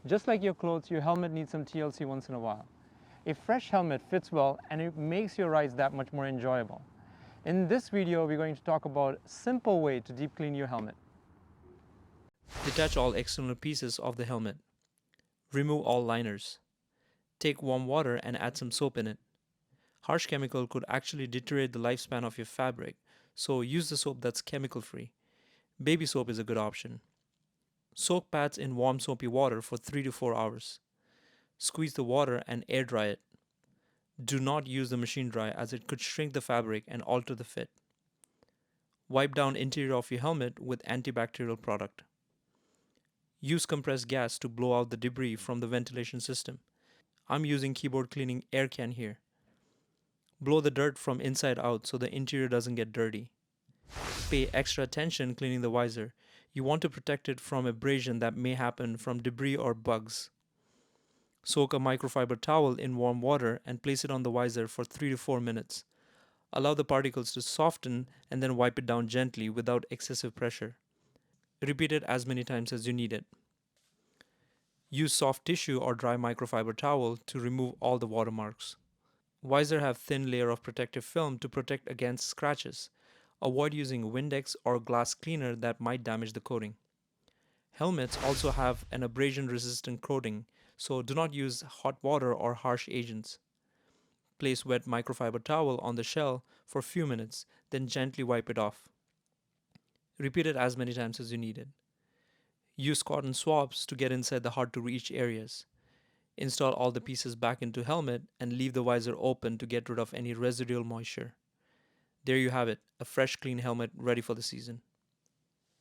Just like your clothes, your helmet needs some TLC once in a while. A fresh helmet fits well and it makes your rides that much more enjoyable. In this video, we're going to talk about a simple way to deep clean your helmet. Detach all external pieces of the helmet. Remove all liners. Take warm water and add some soap in it. Harsh chemical could actually deteriorate the lifespan of your fabric, so use the soap that's chemical free. Baby soap is a good option. Soak pads in warm soapy water for 3 to 4 hours. Squeeze the water and air dry it. Do not use the machine dry as it could shrink the fabric and alter the fit. Wipe down interior of your helmet with antibacterial product. Use compressed gas to blow out the debris from the ventilation system. I'm using keyboard cleaning air can here. Blow the dirt from inside out so the interior doesn't get dirty. Pay extra attention cleaning the visor. You want to protect it from abrasion that may happen from debris or bugs. Soak a microfiber towel in warm water and place it on the visor for 3 to 4 minutes. Allow the particles to soften and then wipe it down gently without excessive pressure. Repeat it as many times as you need it. Use soft tissue or dry microfiber towel to remove all the watermarks. Visor have thin layer of protective film to protect against scratches. Avoid using Windex or glass cleaner that might damage the coating. Helmets also have an abrasion resistant coating, so do not use hot water or harsh agents. Place wet microfiber towel on the shell for a few minutes, then gently wipe it off. Repeat it as many times as you need it. Use cotton swabs to get inside the hard to reach areas. Install all the pieces back into helmet and leave the visor open to get rid of any residual moisture. There you have it, a fresh clean helmet ready for the season.